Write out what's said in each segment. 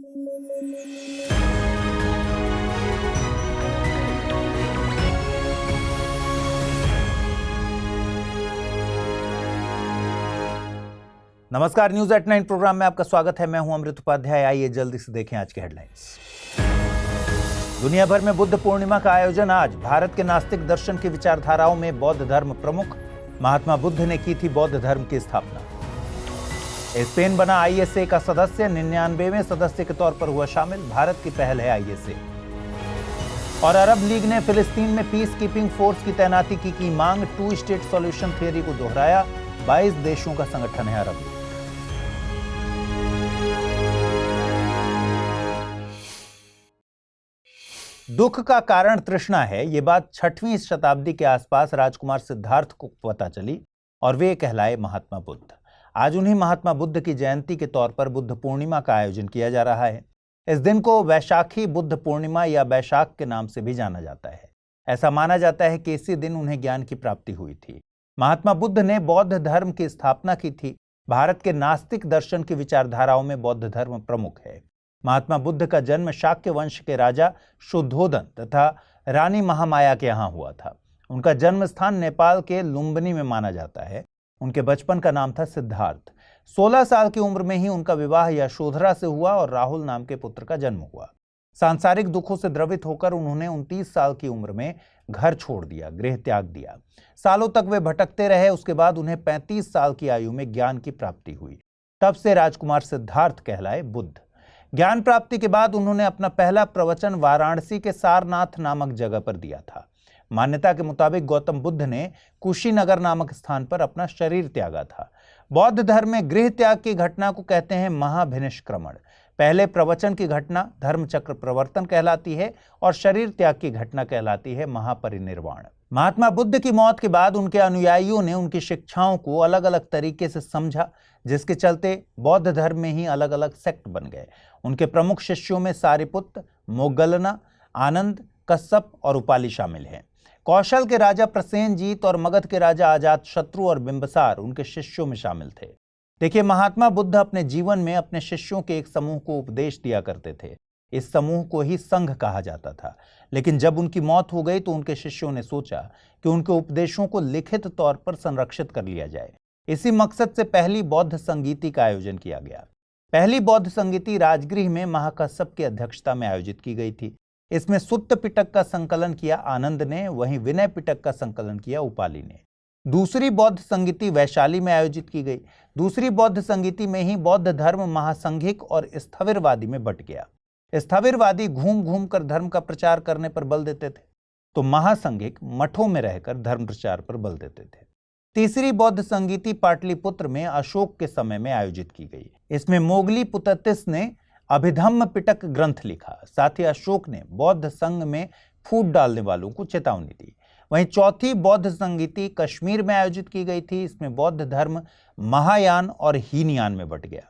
नमस्कार, news at 9 programme में आपका स्वागत है। मैं हूं अमृत उपाध्याय। आइए जल्दी से देखें आज के हेडलाइंस। दुनिया भर में बुद्ध पूर्णिमा का आयोजन आज। भारत के नास्तिक दर्शन की विचारधाराओं में बौद्ध धर्म प्रमुख। महात्मा बुद्ध ने की थी बौद्ध धर्म की स्थापना। स्पेन बना आईएसए का सदस्य, 99वें सदस्य के तौर पर हुआ शामिल। भारत की पहल है आईएसए। और अरब लीग ने फिलिस्तीन में पीस कीपिंग फोर्स की तैनाती की मांग। 2 स्टेट सॉल्यूशन थियरी को दोहराया। 22 देशों का संगठन है अरब लीग। दुख का कारण तृष्णा है, ये बात 6वीं शताब्दी के आसपास राजकुमार सिद्धार्थ को पता चली और वे कहलाए महात्मा बुद्ध। आज उन्हीं महात्मा बुद्ध की जयंती के तौर पर बुद्ध पूर्णिमा का आयोजन किया जा रहा है। इस दिन को वैशाखी बुद्ध पूर्णिमा या वैशाख के नाम से भी जाना जाता है। ऐसा माना जाता है कि इसी दिन उन्हें ज्ञान की प्राप्ति हुई थी। महात्मा बुद्ध ने बौद्ध धर्म की स्थापना की थी। भारत के नास्तिक दर्शन की विचारधाराओं में बौद्ध धर्म प्रमुख है। महात्मा बुद्ध का जन्म शाक्य वंश के राजा शुद्धोदन तथा रानी महामाया के यहाँ हुआ था। उनका जन्म स्थान नेपाल के लुम्बिनी में माना जाता है। उनके बचपन का नाम था सिद्धार्थ। 16 साल की उम्र में ही उनका विवाह यशोधरा से हुआ और राहुल नाम के पुत्र का जन्म हुआ। सांसारिक दुखों से द्रवित होकर उन्होंने 29 साल की उम्र में घर छोड़ दिया, गृह त्याग दिया। सालों तक वे भटकते रहे। उसके बाद उन्हें 35 साल की आयु में ज्ञान की प्राप्ति हुई। तब से राजकुमार सिद्धार्थ कहलाए बुद्ध। ज्ञान प्राप्ति के बाद उन्होंने अपना पहला प्रवचन वाराणसी के सारनाथ नामक जगह पर दिया था। मान्यता के मुताबिक गौतम बुद्ध ने कुशीनगर नामक स्थान पर अपना शरीर त्यागा था। बौद्ध धर्म में गृह त्याग की घटना को कहते हैं महाभिनिष्क्रमण। पहले प्रवचन की घटना धर्मचक्र प्रवर्तन कहलाती है और शरीर त्याग की घटना कहलाती है महापरिनिर्वाण। महात्मा बुद्ध की मौत के बाद उनके अनुयायियों ने उनकी शिक्षाओं को अलग अलग तरीके से समझा, जिसके चलते बौद्ध धर्म में ही अलग अलग सेक्ट बन गए। उनके प्रमुख शिष्यों में सारिपुत्र, मोगलना, आनंद, कश्यप और उपाली शामिल हैं। कौशल के राजा प्रसेनजीत और मगध के राजा अजातशत्रु और बिंबिसार उनके शिष्यों में शामिल थे। देखिए, महात्मा बुद्ध अपने जीवन में अपने शिष्यों के एक समूह को उपदेश दिया करते थे। इस समूह को ही संघ कहा जाता था। लेकिन जब उनकी मौत हो गई तो उनके शिष्यों ने सोचा कि उनके उपदेशों को लिखित तौर पर संरक्षित कर लिया जाए। इसी मकसद से पहली बौद्ध संगीति का आयोजन किया गया। पहली बौद्ध संगीति राजगृह में महाकश्यप की अध्यक्षता में आयोजित की गई थी। इसमें सुत्त पिटक का संकलन किया आनंद ने, वहीं विनय पिटक का संकलन किया उपाली ने। दूसरी बौद्ध संगीति वैशाली में आयोजित की गई। दूसरी बौद्ध संगीति में ही बौद्ध धर्म महासंघिक और स्थविरवादी में बंट गया। स्थविरवादी घूम घूम कर धर्म का प्रचार करने पर बल देते थे, तो महासंघिक मठों में रहकर धर्म प्रचार पर बल देते थे। तीसरी बौद्ध संगीति पाटलिपुत्र में अशोक के समय में आयोजित की गई। इसमें मोगली पुततिस ने अभिधम्म पिटक ग्रंथ लिखा। साथ ही अशोक ने बौद्ध संघ में फूट डालने वालों को चेतावनी दी। वहीं चौथी बौद्ध संगीति कश्मीर में आयोजित की गई थी। इसमें बौद्ध धर्म महायान और हीनयान में बंट गया।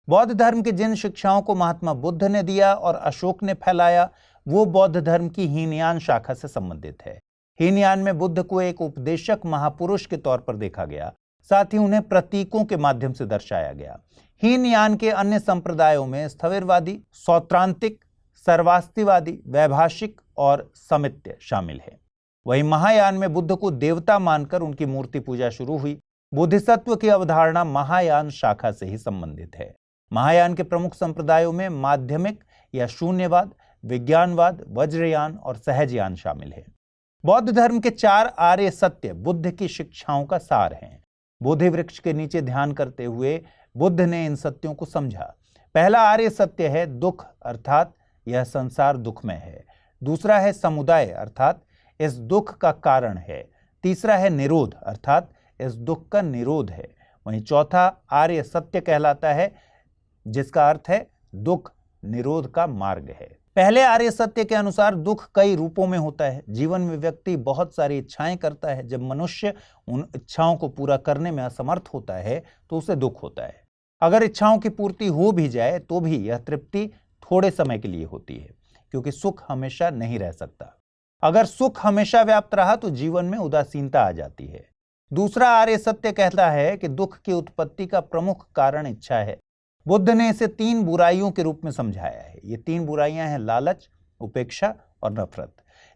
बौद्ध धर्म की जिन शिक्षाओं को महात्मा बुद्ध ने दिया और अशोक ने फैलाया, वो बौद्ध धर्म की हीनयान शाखा से संबंधित है। हीनयान में बुद्ध को एक उपदेशक महापुरुष के तौर पर देखा गया। साथ ही उन्हें प्रतीकों के माध्यम से दर्शाया गया। हीनयान के अन्य संप्रदायों में स्थविरवादी, सौत्रांतिक, सर्वास्तिवादी, वैभाषिक और समित्य शामिल है। वहीं महायान में बुद्ध को देवता मानकर उनकी मूर्ति पूजा शुरू हुई। बोधिसत्व की अवधारणा महायान शाखा से ही संबंधित है। महायान के प्रमुख संप्रदायों में माध्यमिक या शून्यवाद, विज्ञानवाद, वज्रयान और सहजयान शामिल है। बौद्ध धर्म के 4 आर्य सत्य बुद्ध की शिक्षाओं का सार हैं। बोधि वृक्ष के नीचे ध्यान करते हुए बुद्ध ने इन सत्यों को समझा। पहला आर्य सत्य है दुख, अर्थात यह संसार दुखमय है। दूसरा है समुदाय, अर्थात इस दुख का कारण है। तीसरा है निरोध, अर्थात इस दुख का निरोध है। वहीं चौथा आर्य सत्य कहलाता है, जिसका अर्थ है दुख निरोध का मार्ग है। पहले आर्य सत्य के अनुसार दुख कई रूपों में होता है। जीवन में व्यक्ति बहुत सारी इच्छाएं करता है। जब मनुष्य उन इच्छाओं को पूरा करने में असमर्थ होता है तो उसे दुख होता है। अगर इच्छाओं की पूर्ति हो भी जाए तो भी यह तृप्ति थोड़े समय के लिए होती है, क्योंकि सुख हमेशा नहीं रह सकता। अगर सुख हमेशा व्याप्त रहा तो जीवन में उदासीनता आ जाती है। दूसरा आर्य सत्य कहता है कि दुख की उत्पत्ति का प्रमुख कारण इच्छा है। बुद्ध ने इसे 3 बुराइयों के रूप में समझाया है। ये 3 बुराइयां हैं लालच, उपेक्षा और नफरत।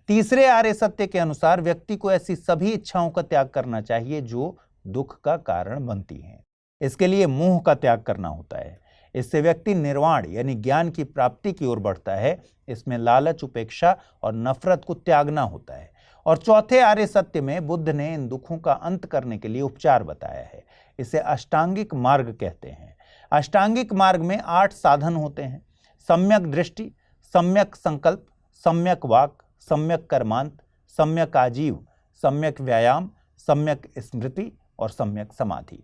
तीसरे आर्य सत्य के अनुसार व्यक्ति को ऐसी सभी इच्छाओं का त्याग करना चाहिए जो दुख का कारण बनती हैं। इसके लिए मोह का त्याग करना होता है। इससे व्यक्ति निर्वाण यानी ज्ञान की प्राप्ति की ओर बढ़ता है। इसमें लालच, उपेक्षा और नफरत को त्यागना होता है। और चौथे आर्य सत्य में बुद्ध ने इन दुखों का अंत करने के लिए उपचार बताया है। इसे अष्टांगिक मार्ग कहते हैं। अष्टांगिक मार्ग में 8 साधन होते हैं: सम्यक दृष्टि, सम्यक संकल्प, सम्यक वाक, सम्यक कर्मांत, सम्यक आजीव, सम्यक व्यायाम, सम्यक स्मृति और सम्यक समाधि।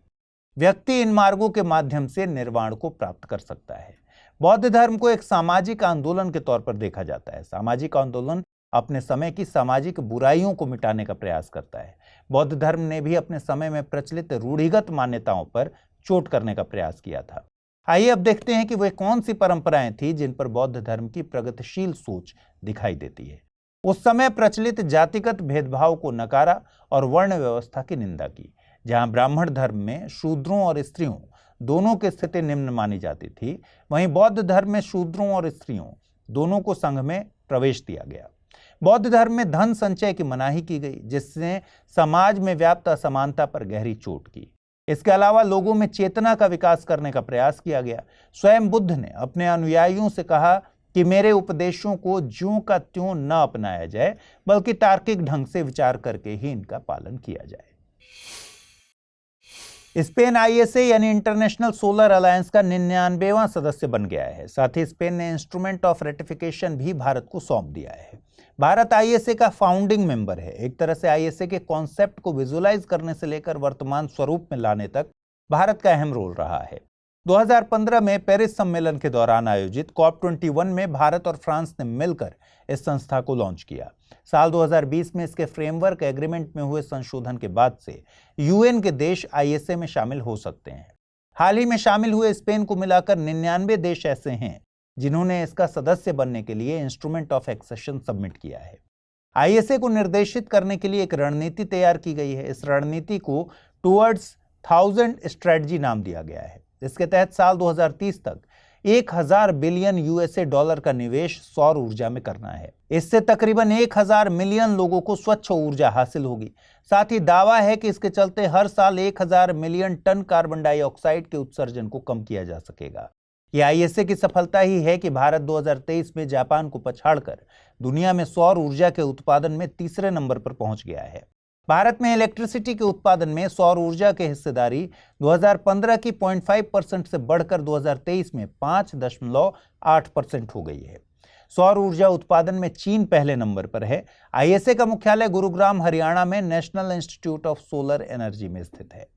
व्यक्ति इन मार्गों के माध्यम से निर्वाण को प्राप्त कर सकता है। बौद्ध धर्म को एक सामाजिक आंदोलन के तौर पर देखा जाता है। सामाजिक आंदोलन अपने समय की सामाजिक बुराइयों को मिटाने का प्रयास करता है। बौद्ध धर्म ने भी अपने समय में प्रचलित रूढ़िगत मान्यताओं पर चोट करने का प्रयास किया था। आइए अब देखते हैं कि वे कौन सी परंपराएं थी जिन पर बौद्ध धर्म की प्रगतिशील सोच दिखाई देती है। उस समय प्रचलित जातिगत भेदभाव को नकारा और वर्ण व्यवस्था की निंदा की। जहां ब्राह्मण धर्म में शूद्रों और स्त्रियों दोनों की स्थिति निम्न मानी जाती थी, वहीं बौद्ध धर्म में शूद्रों और स्त्रियों दोनों को संघ में प्रवेश दिया गया। बौद्ध धर्म में धन संचय की मनाही की गई, जिसने समाज में व्याप्त असमानता पर गहरी चोट की। इसके अलावा लोगों में चेतना का विकास करने का प्रयास किया गया। स्वयं बुद्ध ने अपने अनुयायियों से कहा कि मेरे उपदेशों को ज्यों का त्यों न अपनाया जाए, बल्कि तार्किक ढंग से विचार करके ही इनका पालन किया जाए। स्पेन ISA यानी इंटरनेशनल सोलर अलायंस का 99वां सदस्य बन गया है। साथ ही स्पेन ने इंस्ट्रूमेंट ऑफ रेटिफिकेशन भी भारत को सौंप दिया है। भारत ISA का फाउंडिंग मेंबर है। एक तरह से ISA के कॉन्सेप्ट को विजुअलाइज करने से लेकर वर्तमान स्वरूप में लाने तक भारत का अहम रोल रहा है। 2015 में पेरिस सम्मेलन के दौरान आयोजित COP21 में भारत और फ्रांस ने मिलकर इस संस्था को लॉन्च किया। साल 2020 में इसके फ्रेमवर्क एग्रीमेंट में हुए संशोधन के बाद से UN के देश ISA में शामिल हो सकते हैं। हाल ही में शामिल हुए स्पेन को मिलाकर 99 देश ऐसे हैं जिन्होंने इसका सदस्य बनने के लिए इंस्ट्रूमेंट ऑफ एक्सेशन सबमिट किया है। ISA को निर्देशित करने के लिए एक रणनीति तैयार की गई है। इस रणनीति को टुवर्ड्स 1000 स्ट्रेटजी नाम दिया गया है। इसके तहत साल 2030 तक 1000 बिलियन USA डॉलर का निवेश सौर ऊर्जा में करना है। इससे तकरीबन 1000 मिलियन लोगों को स्वच्छ ऊर्जा हासिल होगी। साथ ही दावा है कि इसके चलते हर साल 1000 मिलियन टन कार्बन डाइऑक्साइड के उत्सर्जन को कम किया जा सकेगा। यह ISA की सफलता ही है कि भारत 2023 में जापान को पछाड़कर दुनिया में सौर ऊर्जा के उत्पादन में तीसरे नंबर पर पहुंच गया है। भारत में इलेक्ट्रिसिटी के उत्पादन में सौर ऊर्जा की हिस्सेदारी 2015 की 0.5% से बढ़कर 2023 में 5.8% हो गई है। सौर ऊर्जा उत्पादन में चीन पहले नंबर पर है। ISA का मुख्यालय गुरुग्राम, हरियाणा में national institute of solar energy में स्थित है।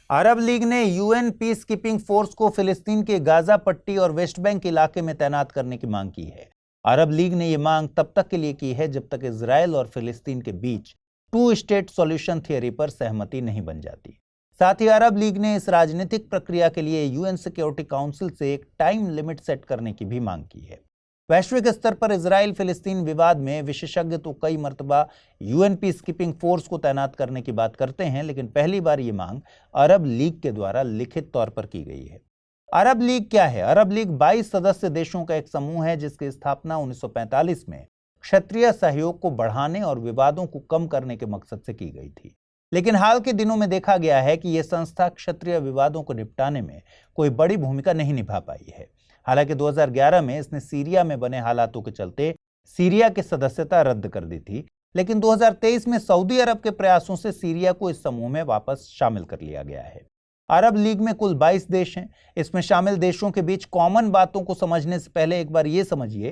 अरब लीग ने UN पीस कीपिंग फोर्स को फिलिस्तीन के गाजा पट्टी और वेस्ट बैंक इलाके में तैनात करने की मांग की है। अरब लीग ने यह मांग तब तक के लिए की है जब तक इजराइल और फिलिस्तीन के बीच 2 स्टेट सॉल्यूशन थियरी पर सहमति नहीं बन जाती। साथ ही अरब लीग ने इस राजनीतिक प्रक्रिया के लिए UN सिक्योरिटी काउंसिल से एक टाइम लिमिट सेट करने की भी मांग की है। वैश्विक स्तर पर इजराइल फिलिस्तीन विवाद में विशेषज्ञ तो कई मर्तबा UN पीस कीपिंग फोर्स को तैनात करने की बात करते हैं, लेकिन पहली बार ये मांग अरब लीग के द्वारा लिखित तौर पर की गई है। अरब लीग क्या है? अरब लीग 22 सदस्य देशों का एक समूह है जिसकी स्थापना 1945 में क्षेत्रीय सहयोग को बढ़ाने और विवादों को कम करने के मकसद से की गई थी। लेकिन हाल के दिनों में देखा गया है कि यह संस्था क्षेत्रीय विवादों को निपटाने में कोई बड़ी भूमिका नहीं निभा पाई है। हालांकि 2011 में इसने सीरिया में बने हालातों के चलते सीरिया की सदस्यता रद्द कर दी थी, लेकिन 2023 में सऊदी अरब के प्रयासों से सीरिया को इस समूह में वापस शामिल कर लिया गया है। अरब लीग में कुल 22 देश हैं। इसमें शामिल देशों के बीच कॉमन बातों को समझने से पहले एक बार ये समझिए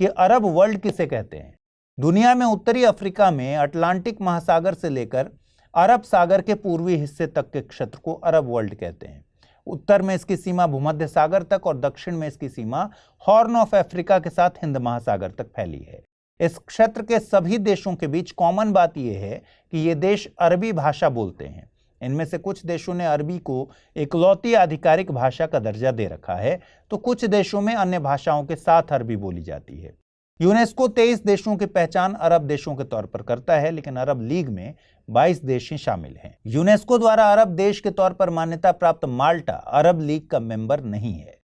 कि अरब वर्ल्ड किसे कहते हैं। दुनिया में उत्तरी अफ्रीका में अटलांटिक महासागर से लेकर अरब सागर के पूर्वी हिस्से तक के क्षेत्र को अरब वर्ल्ड कहते हैं। उत्तर में इसकी सीमा भूमध्य सागर तक और दक्षिण में इसकी सीमा हॉर्न ऑफ अफ्रीका के साथ हिंद महासागर तक फैली है। इस क्षेत्र के सभी देशों के बीच कॉमन बात यह है कि ये देश अरबी भाषा बोलते हैं। इनमें से कुछ देशों ने अरबी को इकलौती आधिकारिक भाषा का दर्जा दे रखा है, तो कुछ देशों में अन्य भाषाओं के साथ अरबी बोली जाती है। यूनेस्को 23 देशों की पहचान अरब देशों के तौर पर करता है, लेकिन अरब लीग में 22 देश ही शामिल हैं। यूनेस्को द्वारा अरब देश के तौर पर मान्यता प्राप्त माल्टा अरब लीग का मेंबर नहीं है।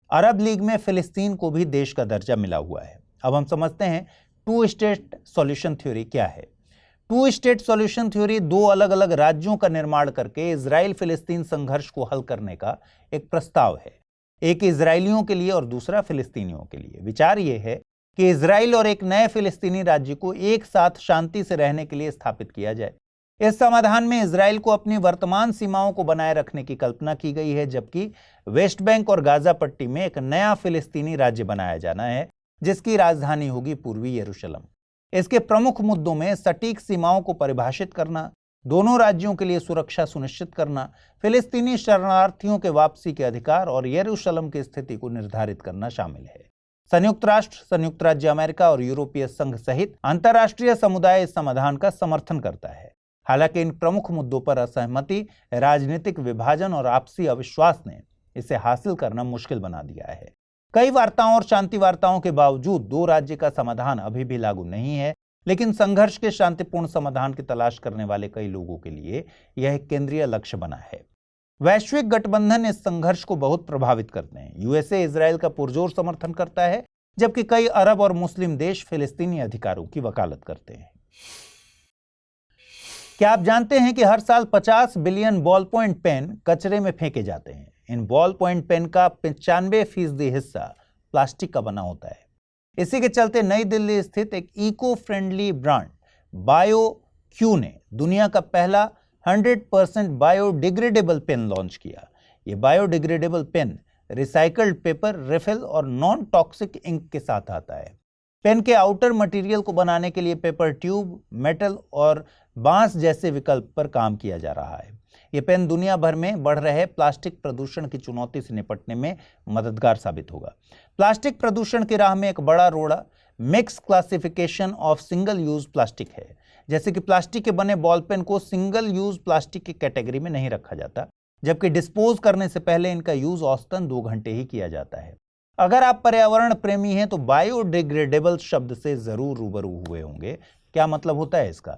अरब लीग में फिलिस्तीन को भी देश का दर्जा मिला हुआ है। अब हम समझते हैं टू स्टेट सॉल्यूशन थ्योरी क्या है। टू स्टेट सॉल्यूशन थ्योरी दो अलग अलग राज्यों का निर्माण करके इजराइल फिलिस्तीन संघर्ष को हल करने का एक प्रस्ताव है, एक इजरायलियों के लिए और दूसरा फिलिस्तीनियों के लिए। विचार यह है कि इजराइल और एक नए फिलिस्तीनी राज्य को एक साथ शांति से रहने के लिए स्थापित किया जाए। इस समाधान में इजराइल को अपनी वर्तमान सीमाओं को बनाए रखने की कल्पना की गई है, जबकि वेस्ट बैंक और गाजा पट्टी में एक नया फिलिस्तीनी राज्य बनाया जाना है, जिसकी राजधानी होगी पूर्वी यरूशलेम। इसके प्रमुख मुद्दों में सटीक सीमाओं को परिभाषित करना, दोनों राज्यों के लिए सुरक्षा सुनिश्चित करना, फिलिस्तीनी शरणार्थियों के वापसी के अधिकार और यरूशलेम की स्थिति को निर्धारित करना शामिल है। संयुक्त राष्ट्र, संयुक्त राज्य अमेरिका और यूरोपीय संघ सहित अंतर्राष्ट्रीय समुदाय इस समाधान का समर्थन करता है। हालांकि इन प्रमुख मुद्दों पर असहमति, राजनीतिक विभाजन और आपसी अविश्वास ने इसे हासिल करना मुश्किल बना दिया है। कई वार्ताओं और शांति वार्ताओं के बावजूद दो राज्य का समाधान अभी भी लागू नहीं है, लेकिन संघर्ष के शांतिपूर्ण समाधान की तलाश करने वाले कई लोगों के लिए यह एक केंद्रीय लक्ष्य बना है। वैश्विक गठबंधन इस संघर्ष को बहुत प्रभावित करते हैं। यूएसए इजराइल का पुरजोर समर्थन करता है, जबकि कई अरब और मुस्लिम देश फिलिस्तीनी अधिकारों की वकालत करते हैं। क्या आप जानते हैं कि हर साल 50 बिलियन बॉल पॉइंट पेन कचरे में फेंके जाते हैं? इन बॉल पॉइंट पेन का 95% हिस्सा प्लास्टिक का बना होता है। इसी के चलते नई दिल्ली स्थित एक इको फ्रेंडली ब्रांड बायोक्यू ने दुनिया का पहला 100% बायोडिग्रेडेबल पेन लॉन्च किया। ये biodegradable pen recycled paper, refill और नॉन टॉक्सिक इंक के साथ आता है। पेन के आउटर मटेरियल को बनाने के लिए पेपर ट्यूब, मेटल और बांस जैसे विकल्प पर काम किया जा रहा है। ये पेन दुनिया भर में बढ़ रहे प्लास्टिक प्रदूषण की चुनौती से निपटने में मददगार साबित होगा। प्लास्टिक प्रदूषण की राह में एक बड़ा रोड़ा mix classification of single use plastic है। जैसे कि प्लास्टिक के बने बॉल पेन को सिंगल यूज प्लास्टिक की कैटेगरी में नहीं रखा जाता, जबकि डिस्पोज करने से पहले इनका यूज औसतन 2 घंटे ही किया जाता है। अगर आप पर्यावरण प्रेमी हैं तो बायोडिग्रेडेबल शब्द से जरूर रूबरू हुए होंगे। क्या मतलब होता है इसका?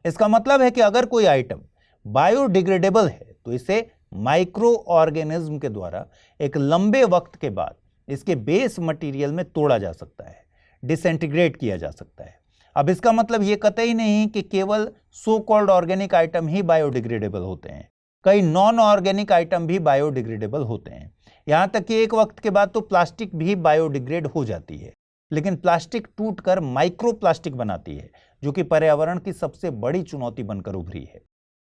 इसका मतलब है कि अगर कोई आइटम बायोडिग्रेडेबल है तो इसे माइक्रो ऑर्गेनिज्म के द्वारा एक लंबे वक्त के बाद इसके बेस मटेरियल में तोड़ा जा सकता है, डिसइंटीग्रेट किया जा सकता है। अब इसका मतलब यह कतई नहीं कि केवल सो कॉल्ड ऑर्गेनिक आइटम ही बायोडिग्रेडेबल होते हैं। कई नॉन ऑर्गेनिक आइटम भी बायोडिग्रेडेबल होते हैं। यहां तक कि एक वक्त के बाद तो प्लास्टिक भी बायोडिग्रेड हो जाती है, लेकिन प्लास्टिक टूटकर माइक्रो प्लास्टिक बनाती है, जो कि पर्यावरण की सबसे बड़ी चुनौती बनकर उभरी है।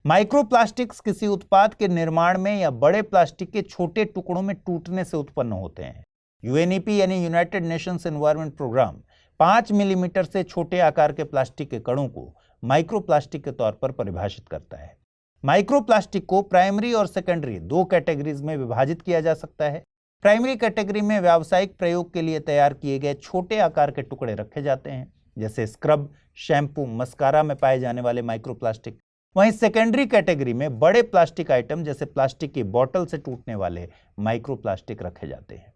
माइक्रोप्लास्टिक्स किसी उत्पाद के निर्माण में या बड़े प्लास्टिक के छोटे टुकड़ों में टूटने से उत्पन्न होते हैं। यूएनईपी यानी United Nations environment programme 5 millimetre से छोटे आकार के प्लास्टिक के कणों को माइक्रोप्लास्टिक के तौर पर परिभाषित करता है। माइक्रोप्लास्टिक को प्राइमरी और सेकेंडरी 2 कैटेगरीज में विभाजित किया जा सकता है। प्राइमरी कैटेगरी में व्यावसायिक प्रयोग के लिए तैयार किए गए छोटे आकार के टुकड़े रखे जाते हैं, जैसे स्क्रब, शैम्पू, मस्कारा में पाए जाने वाले माइक्रोप्लास्टिक। वहीं सेकेंडरी कैटेगरी में बड़े प्लास्टिक आइटम जैसे प्लास्टिक की बोतल से टूटने वाले माइक्रोप्लास्टिक रखे जाते हैं।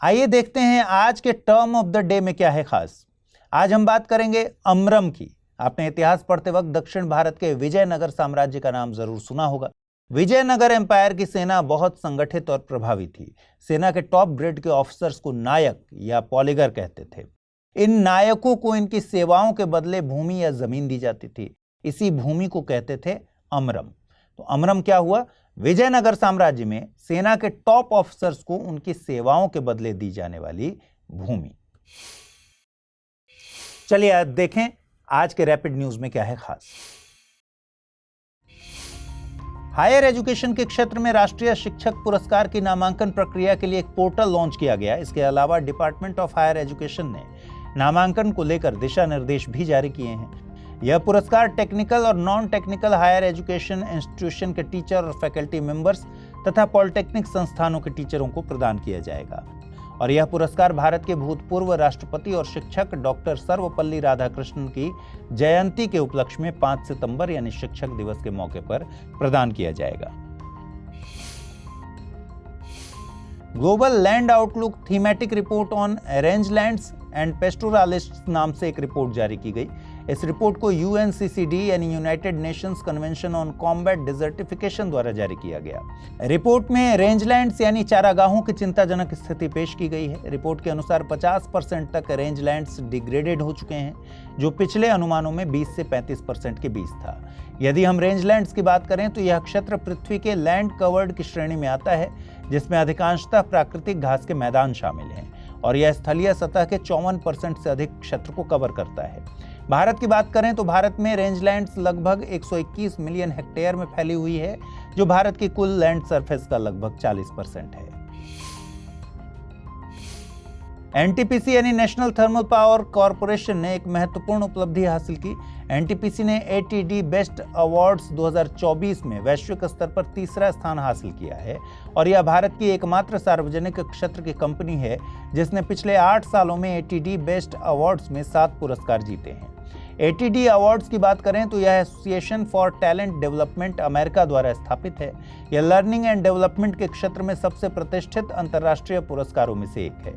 आइए देखते हैं आज के टर्म ऑफ द डे में क्या है खास। आज हम बात करेंगे अमरम की। आपने इतिहास पढ़ते वक्त दक्षिण भारत के विजयनगर साम्राज्य का नाम जरूर सुना होगा। विजयनगर एम्पायर की सेना बहुत संगठित और प्रभावी थी। सेना के टॉप ग्रेड के ऑफिसर्स को नायक या पॉलीगर कहते थे। इन नायकों को इनकी सेवाओं के बदले भूमि या जमीन दी जाती थी। इसी भूमि को कहते थे अमरम। तो अमरम क्या हुआ? विजयनगर साम्राज्य में सेना के टॉप ऑफिसर्स को उनकी सेवाओं के बदले दी जाने वाली भूमि। चलिए आज देखें आज के रैपिड न्यूज में क्या है खास। हायर एजुकेशन के क्षेत्र में राष्ट्रीय शिक्षक पुरस्कार की नामांकन प्रक्रिया के लिए एक पोर्टल लॉन्च किया गया। इसके अलावा डिपार्टमेंट ऑफ हायर एजुकेशन ने नामांकन को लेकर दिशा निर्देश भी जारी किए हैं। यह पुरस्कार टेक्निकल और non technical higher education institution के टीचर और फैकल्टी मेंबर्स तथा पॉलिटेक्निक संस्थानों के टीचरों को प्रदान किया जाएगा। और यह पुरस्कार भारत के भूतपूर्व राष्ट्रपति और शिक्षक डॉक्टर सर्वपल्ली राधाकृष्णन की जयंती के उपलक्ष्य में 5 सितंबर यानी शिक्षक दिवस के मौके पर प्रदान किया जाएगा। Global land outlook thematic report on rangelands and pastoralists नाम से एक रिपोर्ट जारी की गई। इस रिपोर्ट को UNCCD यानी United Nations convention on combat desertification द्वारा जारी किया गया। रिपोर्ट में रेंजलैंड्स यानी चारागाहों की चिंताजनक स्थिति पेश की गई है। रिपोर्ट के अनुसार 50% तक रेंजलैंड्स डिग्रेडेड हो चुके हैं, जो पिछले अनुमानों में 20 से 35% के बीच था। यदि हम रेंजलैंड्स की बात करें तो यह क्षेत्र पृथ्वी के लैंड कवर्ड की श्रेणी में आता है, जिसमें अधिकांशतः प्राकृतिक घास के मैदान शामिल हैं और यह स्थलीय सतह के 54% से अधिक क्षेत्र को कवर करता है। भारत की बात करें तो भारत में रेंजलैंड्स लगभग 121 मिलियन हेक्टेयर में फैली हुई है, जो भारत की कुल लैंड सरफेस का लगभग 40% है। एनटीपीसी यानी नेशनल थर्मल पावर कॉरपोरेशन ने एक महत्वपूर्ण उपलब्धि हासिल की। एनटीपीसी ने ATD बेस्ट अवार्ड्स 2024 में वैश्विक स्तर पर तीसरा स्थान हासिल किया है और यह भारत की एकमात्र सार्वजनिक क्षेत्र की कंपनी है जिसने पिछले 8 सालों में ATD बेस्ट अवार्ड्स में 7 पुरस्कार जीते हैं। ATD अवार्ड्स की बात करें तो यह association for talent development America द्वारा स्थापित है। यह लर्निंग एंड डेवलपमेंट के क्षेत्र में सबसे प्रतिष्ठित अंतर्राष्ट्रीय पुरस्कारों में से एक है।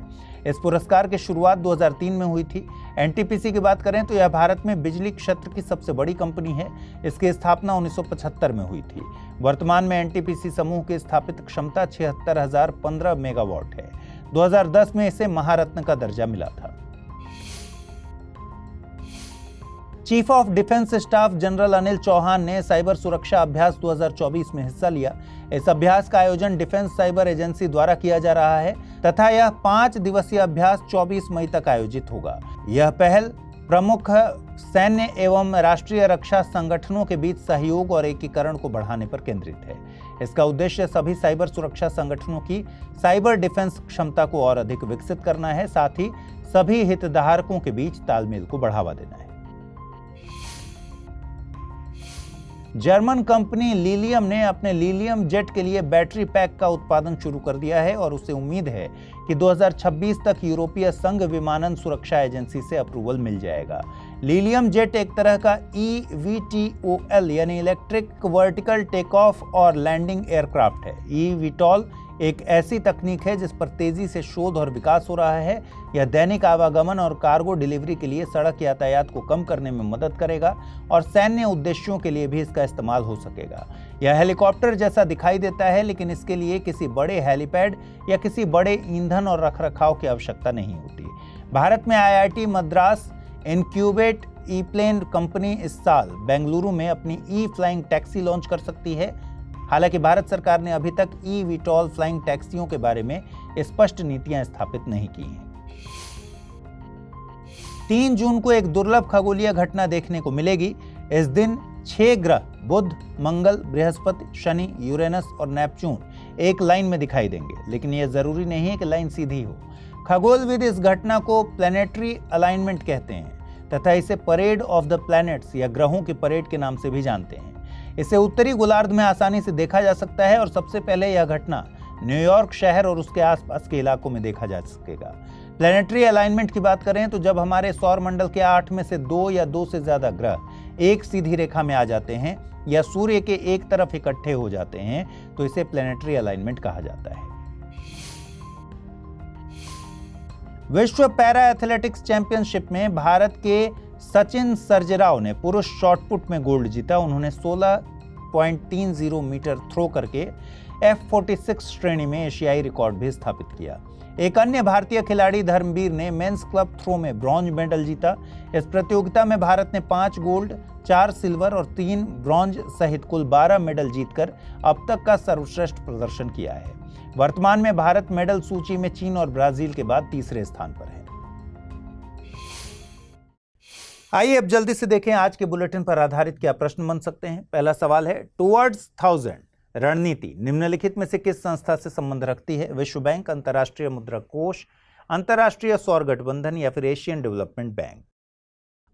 इस पुरस्कार की शुरुआत 2003 में हुई थी। एनटीपीसी की बात करें तो यह भारत में बिजली क्षेत्र की सबसे बड़ी कंपनी है। इसकी स्थापना 1975 में हुई थी। वर्तमान में एनटीपीसी समूह की स्थापित क्षमता 76,015 मेगावाट है। 2010 में इसे महारत्न का दर्जा मिला था। Chief of defence staff general Anil Chauhan ने साइबर सुरक्षा अभ्यास 2024 में हिस्सा लिया। इस अभ्यास का आयोजन डिफेंस साइबर एजेंसी द्वारा किया जा रहा है तथा यह 5 दिवसीय अभ्यास 24 मई तक आयोजित होगा। यह पहल प्रमुख सैन्य एवं राष्ट्रीय रक्षा संगठनों के बीच सहयोग और एकीकरण को बढ़ाने पर केंद्रित है। इसका उद्देश्य सभी साइबर सुरक्षा संगठनों की साइबर डिफेंस क्षमता को और अधिक विकसित करना है, साथ ही सभी हितधारकों के बीच तालमेल को बढ़ावा देना है। जर्मन कंपनी लीलियम ने अपने लीलियम जेट के लिए बैटरी पैक का उत्पादन शुरू कर दिया है और उसे उम्मीद है कि 2026 तक यूरोपीय संघ विमानन सुरक्षा एजेंसी से अप्रूवल मिल जाएगा। लीलियम जेट एक तरह का EVTOL यानी इलेक्ट्रिक वर्टिकल टेक ऑफ और लैंडिंग एयरक्राफ्ट है। eVTOL एक ऐसी तकनीक है जिस पर तेजी से शोध और विकास हो रहा है। यह दैनिक आवागमन और कार्गो डिलीवरी के लिए सड़क यातायात को कम करने में मदद करेगा और सैन्य उद्देश्यों के लिए भी इसका इस्तेमाल हो सकेगा। यह हेलीकॉप्टर जैसा दिखाई देता है, लेकिन इसके लिए किसी बड़े हेलीपैड या किसी बड़े ईंधन और रखरखाव की आवश्यकता नहीं होती। भारत में IIT मद्रास इनक्यूबेट ई-प्लेन कंपनी इस साल बेंगलुरु में अपनी फ्लाइंग टैक्सी लॉन्च कर सकती है। हालांकि भारत सरकार ने अभी तक eVTOL फ्लाइंग टैक्सियों के बारे में स्पष्ट नीतियां स्थापित नहीं की हैं। 3 जून को एक दुर्लभ खगोलीय घटना देखने को मिलेगी। इस दिन 6 ग्रह बुध, मंगल, बृहस्पति, शनि, यूरेनस और नेपच्यून एक लाइन में दिखाई देंगे, लेकिन यह जरूरी नहीं है कि लाइन सीधी हो। खगोलविद इस घटना को प्लैनेटरी अलाइनमेंट कहते हैं तथा इसे परेड ऑफ द प्लैनेट्स या ग्रहों की परेड के नाम से भी जानते हैं। इसे उत्तरी गोलार्ध में आसानी से देखा जा सकता है और सबसे पहले यह घटना न्यूयॉर्क शहर और उसके आसपास के इलाकों में देखा जा सकेगा। प्लैनेटरी अलाइनमेंट की बात करें तो जब हमारे सौर मंडल के 8 में से 2 या 2 से ज्यादा ग्रह एक सीधी रेखा में आ जाते हैं या सूर्य के एक तरफ इकट्ठे हो जाते हैं तो इसे प्लैनेटरी अलाइनमेंट कहा जाता है। विश्व पैरा एथलेटिक्स चैंपियनशिप में भारत के सचिन सर्जेराव ने पुरुष शॉटपुट में गोल्ड जीता। उन्होंने 16.30 मीटर थ्रो करके F46 श्रेणी में एशियाई रिकॉर्ड भी स्थापित किया। एक अन्य भारतीय खिलाड़ी धर्मवीर ने मेंस क्लब थ्रो में ब्रॉन्ज मेडल जीता। इस प्रतियोगिता में भारत ने 5 गोल्ड, 4 सिल्वर और 3 ब्रॉन्ज सहित कुल 12 मेडल जीतकर अब तक का सर्वश्रेष्ठ प्रदर्शन किया है। वर्तमान में भारत मेडल सूची में चीन और ब्राजील के बाद तीसरे स्थान पर है। आइए अब जल्दी से देखें आज के बुलेटिन पर आधारित क्या प्रश्न बन सकते हैं। पहला सवाल है, टुवर्ड्स 1000 रणनीति निम्नलिखित में से किस संस्था से संबंध रखती है? विश्व बैंक, अंतर्राष्ट्रीय मुद्रा कोष, अंतर्राष्ट्रीय सौर गठबंधन या फिर एशियन डेवलपमेंट बैंक।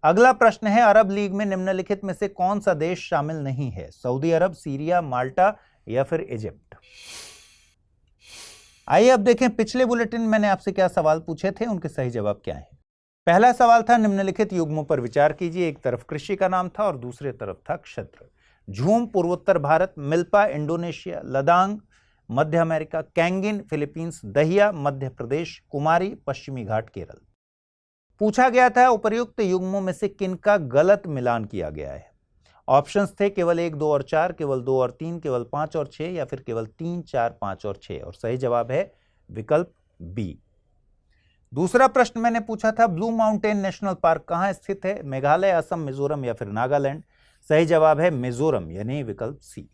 अगला प्रश्न है, अरब लीग में निम्नलिखित में से कौन सा देश शामिल नहीं है? सऊदी अरब, सीरिया, माल्टा या फिर इजिप्ट। आइए अब देखें पिछले बुलेटिन में मैंने आपसे क्या सवाल पूछे थे, उनके सही जवाब क्या हैं। पहला सवाल था निम्नलिखित युग्मों पर विचार कीजिए। एक तरफ कृषि का नाम था और दूसरे तरफ था क्षेत्र। झूम पूर्वोत्तर भारत, मिल्पा इंडोनेशिया, लदांग मध्य अमेरिका, कैंगिन फिलीपींस, दहिया मध्य प्रदेश, कुमारी पश्चिमी घाट केरल। पूछा गया था उपर्युक्त युग्मों में से किनका गलत मिलान किया गया है। ऑप्शंस थे केवल 1, 2 और 4, केवल 2 और 3, केवल 5 और 6 या फिर केवल 3, 4, 5 और 6। और सही जवाब है विकल्प बी। दूसरा प्रश्न मैंने पूछा था ब्लू माउंटेन नेशनल पार्क कहां स्थित है, मेघालय, असम, मिजोरम या फिर नागालैंड। सही जवाब है मिजोरम यानी विकल्प सी।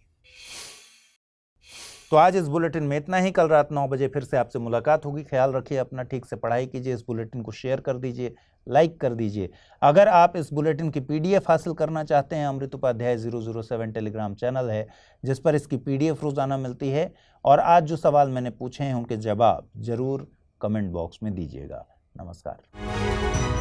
तो आज इस बुलेटिन में इतना ही। कल रात 9 बजे फिर से आपसे मुलाकात होगी। ख्याल रखिए अपना, ठीक से पढ़ाई कीजिए, इस बुलेटिन को शेयर कर दीजिए, लाइक कर दीजिए। अगर आप इस बुलेटिन की पीडीएफ हासिल करना चाहते हैं, अमृत उपाध्याय 007 टेलीग्राम चैनल है जिस पर इसकी पीडीएफ रोजाना मिलती है। और आज जो सवाल मैंने पूछे हैं उनके जवाब जरूर कमेंट बॉक्स में दीजिएगा। नमस्कार।